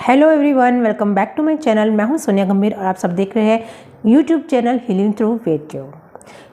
Hello everyone, welcome back to my channel. मैं हूं सोनिया गंभीर और आप सब देख रहे हैं YouTube channel healing through wet tube.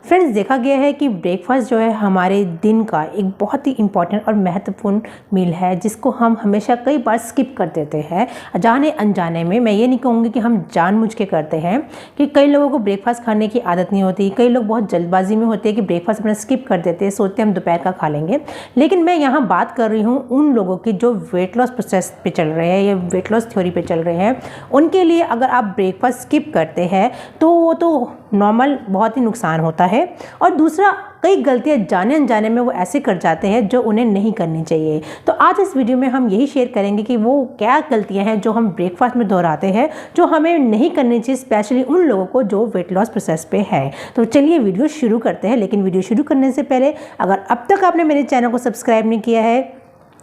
Friends, देखा गया है कि ब्रेकफास्ट जो है हमारे दिन का एक बहुत ही इम्पॉर्टेंट और महत्वपूर्ण मील है, जिसको हम हमेशा कई बार स्किप कर देते हैं जाने अनजाने में। मैं ये नहीं कहूँगी कि हम जानबूझ के करते हैं, कि कई लोगों को ब्रेकफास्ट खाने की आदत नहीं होती। कई लोग बहुत जल्दबाजी में होते हैं कि ब्रेकफास्ट अपना स्किप कर देते हैं, सोचते हैं हम दोपहर का खा लेंगे। लेकिन मैं यहाँ बात कर रही हूँ उन लोगों की जो वेट लॉस प्रोसेस पे चल रहे हैं या वेट लॉस थ्योरी पे चल रहे हैं। उनके लिए अगर आप ब्रेकफास्ट स्किप करते हैं तो वो तो नॉर्मल बहुत ही नुकसान होता है। और दूसरा, कई गलतियां जाने अनजाने में वो ऐसे कर जाते हैं जो उन्हें नहीं करनी चाहिए। तो आज इस वीडियो में हम यही शेयर करेंगे कि वो क्या गलतियां हैं जो हम ब्रेकफास्ट में दोहराते हैं, जो हमें नहीं करनी चाहिए, स्पेशली उन लोगों को जो वेट लॉस प्रोसेस पे है। तो चलिए वीडियो शुरू करते हैं। लेकिन वीडियो शुरू करने से पहले अगर अब तक आपने मेरे चैनल को सब्सक्राइब नहीं किया है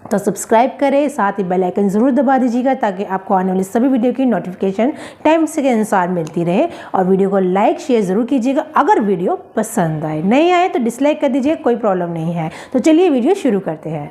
तो सब्सक्राइब करें, साथ ही बेल आइकन ज़रूर दबा दीजिएगा ताकि आपको आने वाली सभी वीडियो की नोटिफिकेशन टाइम से के अनुसार मिलती रहे। और वीडियो को लाइक शेयर ज़रूर कीजिएगा अगर वीडियो पसंद आए। नहीं आए तो डिसलाइक कर दीजिए, कोई प्रॉब्लम नहीं है। तो चलिए वीडियो शुरू करते हैं।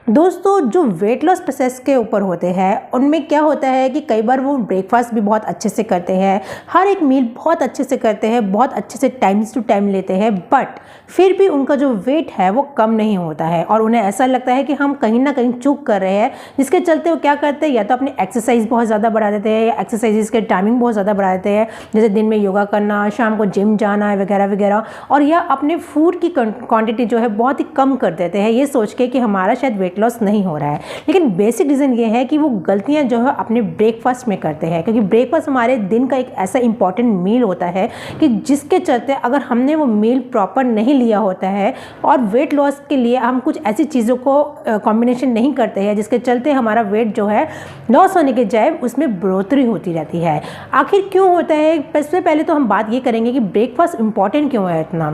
दोस्तों, जो वेट लॉस प्रोसेस के ऊपर होते हैं उनमें क्या होता है कि कई बार वो ब्रेकफास्ट भी बहुत अच्छे से करते हैं, हर एक मील बहुत अच्छे से करते हैं, बहुत अच्छे से टाइम टू टाइम लेते हैं, बट फिर भी उनका जो वेट है वो कम नहीं होता है और उन्हें ऐसा लगता है कि हम कहीं ना कहीं चूक कर रहे हैं। जिसके चलते वो क्या करते हैं, या तो अपनी एक्सरसाइज बहुत ज़्यादा बढ़ा देते हैं या एक्सरसाइज के टाइमिंग बहुत ज़्यादा बढ़ा देते हैं, जैसे दिन में योगा करना, शाम को जिम जाना है वगैरह वगैरह। और या अपने फूड की क्वान्टिटी जो है बहुत ही कम कर देते हैं, ये सोच के कि हमारा शायद वेट लॉस नहीं हो रहा है। लेकिन बेसिक रीज़न ये है कि वो गलतियां जो है अपने ब्रेकफास्ट में करते हैं, क्योंकि ब्रेकफास्ट हमारे दिन का एक ऐसा इंपॉर्टेंट मील होता है कि जिसके चलते अगर हमने वो मील प्रॉपर नहीं लिया होता है और वेट लॉस के लिए हम कुछ ऐसी चीज़ों को कॉम्बिनेशन नहीं करते हैं जिसके चलते हमारा वेट जो है लॉस होने के जाए उसमें बढ़ोतरी होती रहती है। आखिर क्यों होता है? सबसे पहले तो हम बात ये करेंगे कि ब्रेकफास्ट इंपॉर्टेंट क्यों है इतना।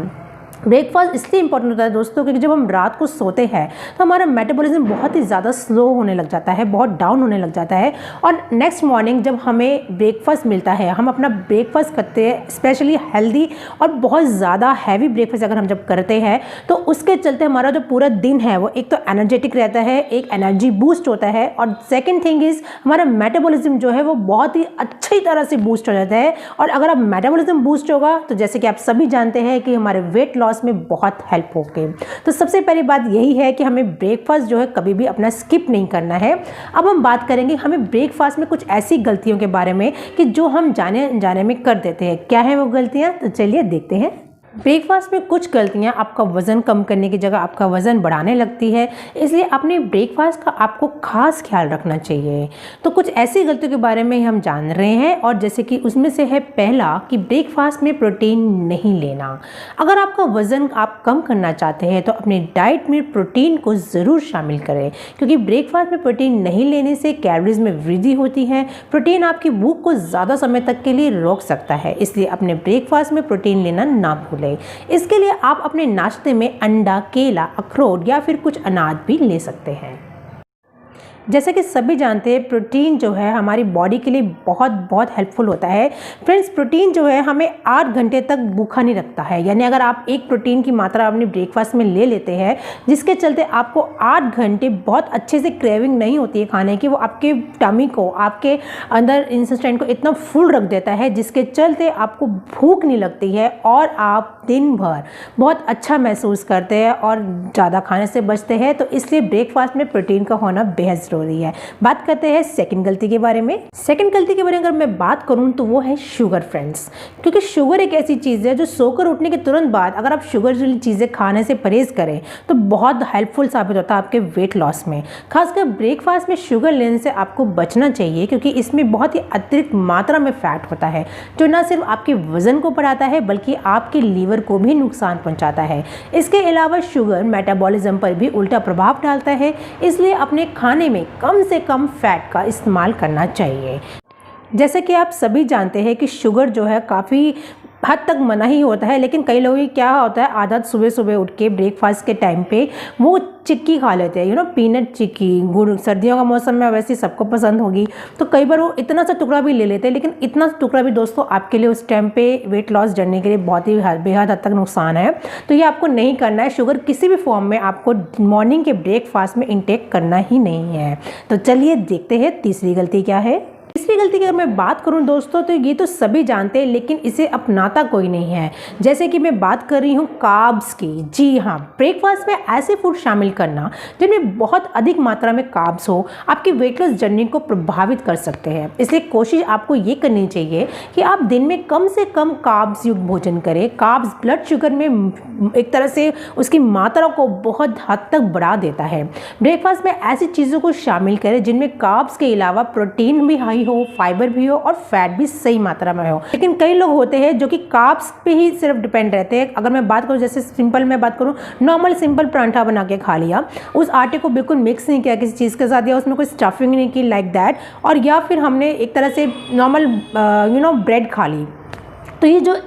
ब्रेकफास्ट इसलिए इंपॉर्टेंट होता है दोस्तों, क्योंकि जब हम रात को सोते हैं तो हमारा मेटाबॉलिज्म बहुत ही ज़्यादा स्लो होने लग जाता है, बहुत डाउन होने लग जाता है। और नेक्स्ट मॉर्निंग जब हमें ब्रेकफास्ट मिलता है, हम अपना ब्रेकफास्ट करते हैं, स्पेशली हेल्दी और बहुत ज़्यादा हैवी ब्रेकफास्ट अगर हम जब करते हैं तो उसके चलते हमारा जो पूरा दिन है वो एक तो एनर्जेटिक रहता है, एक एनर्जी बूस्ट होता है, और सेकेंड थिंग इज़ हमारा मेटाबॉलिज्म जो है वो बहुत ही अच्छी तरह से बूस्ट हो जाता है। और अगर अब मेटाबॉलिज्म बूस्ट होगा तो जैसे कि आप सभी जानते हैं कि हमारे वेट लॉस में बहुत हेल्प होगी। तो सबसे पहली बात यही है कि हमें ब्रेकफास्ट जो है कभी भी अपना स्किप नहीं करना है। अब हम बात करेंगे हमें ब्रेकफास्ट में कुछ ऐसी गलतियों के बारे में कि जो हम जाने अनजाने में कर देते हैं। क्या है वो गलतियां? तो चलिए देखते हैं। ब्रेकफास्ट में कुछ गलतियां आपका वज़न कम करने की जगह आपका वज़न बढ़ाने लगती है, इसलिए अपने ब्रेकफास्ट का आपको खास ख्याल रखना चाहिए। तो कुछ ऐसी गलतियों के बारे में हम जान रहे हैं, और जैसे कि उसमें से है पहला कि ब्रेकफास्ट में प्रोटीन नहीं लेना। अगर आपका वज़न आप कम करना चाहते हैं तो अपनी डाइट में प्रोटीन को ज़रूर शामिल करें, क्योंकि ब्रेकफास्ट में प्रोटीन नहीं लेने से कैलोरीज में वृद्धि होती है। प्रोटीन आपकी भूख को ज़्यादा समय तक के लिए रोक सकता है, इसलिए अपने ब्रेकफास्ट में प्रोटीन लेना ना भूलें। इसके लिए आप अपने नाश्ते में अंडा, केला, अखरोट या फिर कुछ अनाज भी ले सकते हैं। जैसे कि सभी जानते हैं प्रोटीन जो है हमारी बॉडी के लिए बहुत बहुत हेल्पफुल होता है। फ्रेंड्स, प्रोटीन जो है हमें 8 घंटे तक भूखा नहीं रखता है। यानी अगर आप एक प्रोटीन की मात्रा अपने ब्रेकफास्ट में ले लेते हैं जिसके चलते आपको 8 घंटे बहुत अच्छे से क्रेविंग नहीं होती है खाने की, वो आपके टमी को, आपके अंदर इंटेस्टाइन को इतना फुल रख देता है जिसके चलते आपको भूख नहीं लगती है और आप दिन भर बहुत अच्छा महसूस करते हैं और ज़्यादा खाने से बचते हैं। तो इसलिए ब्रेकफास्ट में प्रोटीन का होना बेहद हो रही है। बात करते हैं सेकंड गलती के बारे में। सेकंड गलती के बारे में अगर मैं बात करूं तो वो है शुगर। फ्रेंड्स, क्योंकि शुगर एक ऐसी चीज़ है जो सोकर उठने के तुरंत बाद अगर आप शुगर वाली चीज़ें खाने से परहेज करें तो बहुत हेल्पफुल साबित होता है आपके वेट लॉस में। खासकर ब्रेकफास्ट में शुगर लेने से आपको बचना चाहिए, क्योंकि इसमें बहुत ही अतिरिक्त मात्रा में फैट होता है जो न सिर्फ आपके वजन को बढ़ाता है बल्कि आपके लीवर को भी नुकसान पहुँचाता है। इसके अलावा शुगर मेटाबॉलिज्म पर भी उल्टा प्रभाव डालता है, इसलिए अपने खाने में कम से कम फैट का इस्तेमाल करना चाहिए। जैसे कि आप सभी जानते हैं कि शुगर जो है काफ़ी हद तक मना ही होता है, लेकिन कई लोगों की क्या होता है आदत, सुबह सुबह उठ के ब्रेकफास्ट के टाइम पे वो चिक्की खा लेते हैं, पीनट चिक्की। गुड़ सर्दियों का मौसम में वैसे सबको पसंद होगी, तो कई बार वो इतना सा टुकड़ा भी ले लेते हैं, लेकिन इतना सा टुकड़ा भी दोस्तों आपके लिए उस टाइम पे वेट लॉस जर्नी के लिए बहुत ही बेहद हद तक नुकसान है। तो ये आपको नहीं करना है। शुगर किसी भी फॉर्म में आपको मॉर्निंग के ब्रेकफास्ट में इंटेक करना ही नहीं है। तो चलिए देखते हैं तीसरी गलती क्या है। तीसरी गलती की अगर मैं बात करूं दोस्तों, तो ये तो सभी जानते हैं, लेकिन इसे अपनाता कोई नहीं है। जैसे कि मैं बात कर रही हूं कार्ब्स की। जी हाँ, ब्रेकफास्ट में ऐसे फूड शामिल करना जिनमें बहुत अधिक मात्रा में कार्ब्स हो आपकी वेट लॉस जर्नी को प्रभावित कर सकते हैं। इसलिए कोशिश आपको ये करनी चाहिए कि आप दिन में कम से कम कार्ब्स युक्त भोजन करें। कार्ब्स ब्लड शुगर में एक तरह से उसकी मात्रा को बहुत हद तक बढ़ा देता है। ब्रेकफास्ट में ऐसी चीज़ों को शामिल करें जिनमें कार्ब्स के अलावा प्रोटीन भी हाई हो, फाइबर भी हो और फैट भी सही मात्रा में हो। लेकिन कई लोग होते हैं जो कि कार्ब्स पे ही सिर्फ डिपेंड रहते हैं। अगर मैं बात करूं, जैसे सिंपल मैं बात करूं, नॉर्मल सिंपल परांठा बना के खा लिया, उस आटे को बिल्कुल मिक्स नहीं किया किसी चीज़ के साथ, या उसमें कोई स्टफिंग नहीं की लाइक दैट, और या फिर हमने एक तरह से नॉर्मल ब्रेड खा ली, तो ये जो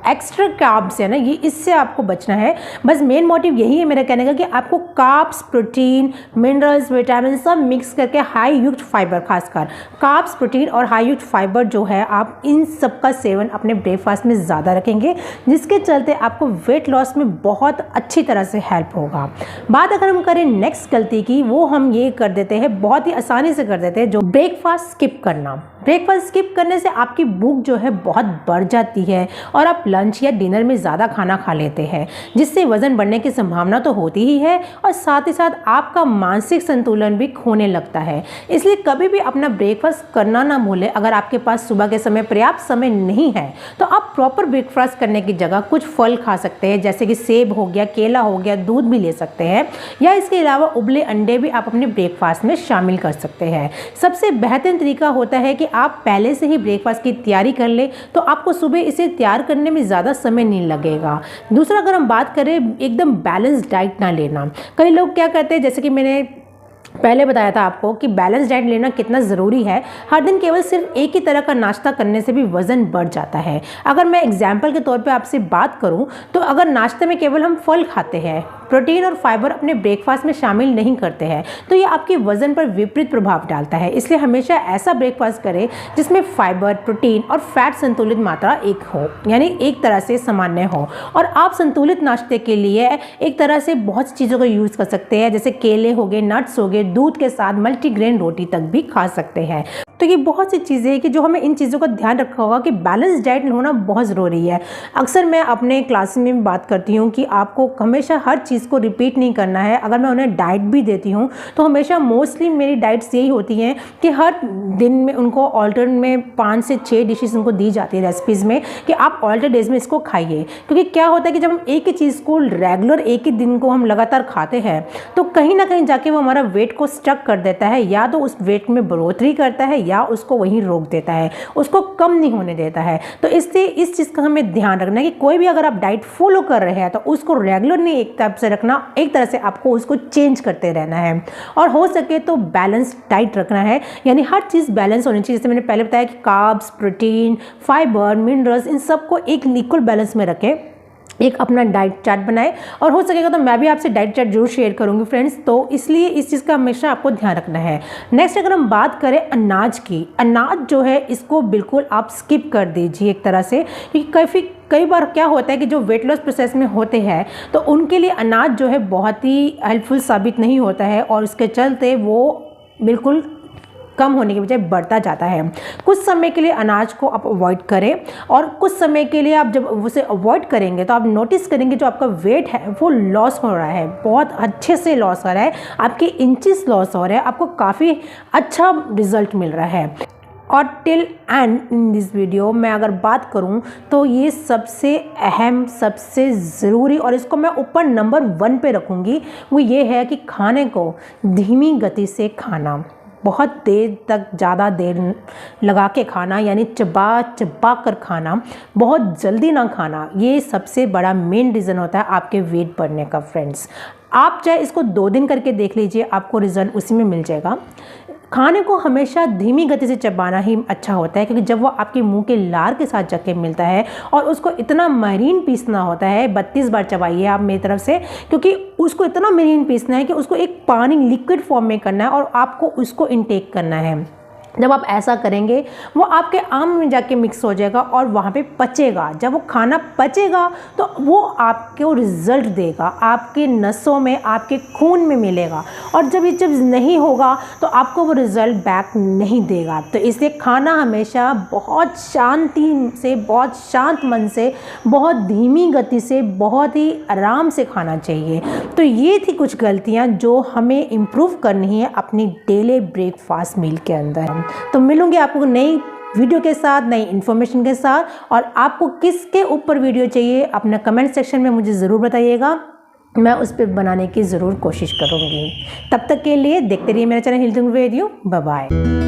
एक्स्ट्रा कार्ब्स है ना, ये इससे आपको बचना है। बस मेन मोटिव यही है मेरा कहने का कि आपको कार्ब्स, प्रोटीन, मिनरल्स, विटामिन सब मिक्स करके हाई युक्त फाइबर, खासकर कार्ब्स, प्रोटीन और हाई युक्त फाइबर जो है, आप इन सब का सेवन अपने ब्रेकफास्ट में ज़्यादा रखेंगे, जिसके चलते आपको वेट लॉस में बहुत अच्छी तरह से हेल्प होगा। बात अगर हम करें नेक्स्ट गलती की, वो हम ये कर देते हैं, बहुत ही आसानी से कर देते हैं, जो ब्रेकफास्ट स्किप करना। ब्रेकफास्ट स्किप करने से आपकी भूख जो है बहुत बढ़ जाती है और आप लंच या डिनर में ज़्यादा खाना खा लेते हैं, जिससे वज़न बढ़ने की संभावना तो होती ही है और साथ ही साथ आपका मानसिक संतुलन भी खोने लगता है। इसलिए कभी भी अपना ब्रेकफास्ट करना ना भूलें। अगर आपके पास सुबह के समय पर्याप्त समय नहीं है, तो आप प्रॉपर ब्रेकफास्ट करने की जगह कुछ फल खा सकते हैं, जैसे कि सेब हो गया, केला हो गया, दूध भी ले सकते हैं, या इसके अलावा उबले अंडे भी आप अपने ब्रेकफास्ट में शामिल कर सकते हैं। सबसे बेहतरीन तरीका होता है कि आप पहले से ही ब्रेकफास्ट की तैयारी कर लें, तो आपको सुबह इसे तैयार करने में ज़्यादा समय नहीं लगेगा। दूसरा, अगर हम बात करें एकदम बैलेंस डाइट ना लेना। कई लोग क्या करते हैं, जैसे कि मैंने पहले बताया था आपको कि बैलेंस डाइट लेना कितना ज़रूरी है। हर दिन केवल सिर्फ एक ही तरह का नाश्ता करने से भी वज़न बढ़ जाता है। अगर मैं एग्जाम्पल के तौर पे आपसे बात करूं, तो अगर नाश्ते में केवल हम फल खाते हैं, प्रोटीन और फाइबर अपने ब्रेकफास्ट में शामिल नहीं करते हैं, तो ये आपके वज़न पर विपरीत प्रभाव डालता है। इसलिए हमेशा ऐसा ब्रेकफास्ट करें जिसमें फाइबर, प्रोटीन और फैट संतुलित मात्रा एक हो, यानी एक तरह से सामान्य हो। और आप संतुलित नाश्ते के लिए एक तरह से बहुत सी चीज़ों का यूज़ कर सकते हैं, जैसे केले हो गए, नट्स हो गए, दूध के साथ मल्टीग्रेन रोटी तक भी खा सकते हैं। तो ये बहुत सी चीज़ें हैं कि जो हमें इन चीज़ों का ध्यान रखना होगा कि बैलेंस डाइट होना बहुत ज़रूरी है। अक्सर मैं अपने क्लास में बात करती हूँ कि आपको हमेशा हर चीज़ को रिपीट नहीं करना है। अगर मैं उन्हें डाइट भी देती हूँ, तो हमेशा मोस्टली मेरी डाइट्स यही होती हैं कि हर दिन में उनको ऑल्टरनेट में 5 से 6 डिशेस उनको दी जाती है रेसिपीज़ में, कि आप ऑल्टरनेट डेज में इसको खाइए। क्योंकि क्या होता है कि जब हम एक ही चीज़ को रेगुलर, एक ही दिन को हम लगातार खाते हैं, तो कहीं ना कहीं जाके वो हमारा वेट को स्टक कर देता है, या तो उस वेट में बढ़ोतरी करता है या उसको वहीं रोक देता है, उसको कम नहीं होने देता है। तो इससे इस चीज़ का हमें ध्यान रखना है कि कोई भी अगर आप डाइट फॉलो कर रहे हैं, तो उसको रेगुलर नहीं एक तरह से रखना, एक तरह से आपको उसको चेंज करते रहना है। और हो सके तो बैलेंस डाइट रखना है, यानी हर चीज़ बैलेंस होनी चाहिए। जैसे मैंने पहले बताया कि कार्ब्स, प्रोटीन, फाइबर, मिनरल्स, इन सबको एक इक्वल बैलेंस में रखें, एक अपना डाइट चार्ट बनाएं। और हो सकेगा तो मैं भी आपसे डाइट चार्ट जरूर शेयर करूंगी फ्रेंड्स। तो इसलिए इस चीज़ का हमेशा आपको ध्यान रखना है। नेक्स्ट, अगर हम बात करें अनाज की, अनाज जो है इसको बिल्कुल आप स्किप कर दीजिए एक तरह से, क्योंकि कई बार क्या होता है कि जो वेट लॉस प्रोसेस में होते हैं, तो उनके लिए अनाज जो है बहुत ही हेल्पफुल साबित नहीं होता है, और उसके चलते वो बिल्कुल कम होने की बजाय बढ़ता जाता है। कुछ समय के लिए अनाज को आप अवॉइड करें, और कुछ समय के लिए आप जब उसे अवॉइड करेंगे तो आप नोटिस करेंगे जो आपका वेट है वो लॉस हो रहा है, बहुत अच्छे से लॉस हो रहा है, आपके इंचेस लॉस हो रहे हैं, आपको काफ़ी अच्छा रिजल्ट मिल रहा है। और till and in this video मैं अगर बात करूं, तो ये सबसे अहम, सबसे ज़रूरी, और इसको मैं ऊपर नंबर 1 पे रखूँगी, वो ये है कि खाने को धीमी गति से खाना, बहुत देर तक, ज़्यादा देर लगा के खाना, यानी चबा चबा कर खाना, बहुत जल्दी ना खाना, ये सबसे बड़ा मेन रीज़न होता है आपके वेट बढ़ने का फ्रेंड्स। आप चाहे इसको 2 दिन करके देख लीजिए, आपको रिजल्ट उसी में मिल जाएगा। खाने को हमेशा धीमी गति से चबाना ही अच्छा होता है, क्योंकि जब वो आपके मुंह के लार के साथ जाके मिलता है और उसको इतना महीन पीसना होता है, 32 बार चबाइए आप मेरी तरफ से, क्योंकि उसको इतना महीन पीसना है कि उसको एक पानी लिक्विड फॉर्म में करना है और आपको उसको इनटेक करना है। जब आप ऐसा करेंगे वो आपके आम में जाके मिक्स हो जाएगा और वहाँ पे पचेगा। जब वो खाना पचेगा तो वो आपको रिज़ल्ट देगा, आपके नसों में, आपके खून में मिलेगा, और जब ये जब नहीं होगा तो आपको वो रिज़ल्ट बैक नहीं देगा। तो इसलिए खाना हमेशा बहुत शांति से, बहुत शांत मन से, बहुत धीमी गति से, बहुत ही आराम से खाना चाहिए। तो ये थी कुछ गलतियाँ जो हमें इम्प्रूव करनी है अपनी डेली ब्रेकफास्ट मील के अंदर। तो मिलूंगी आपको नई वीडियो के साथ, नई इन्फॉर्मेशन के साथ, और आपको किसके ऊपर वीडियो चाहिए अपना कमेंट सेक्शन में मुझे ज़रूर बताइएगा, मैं उस पर बनाने की ज़रूर कोशिश करूँगी। तब तक के लिए देखते रहिए मेरा channel health with you. Bye bye.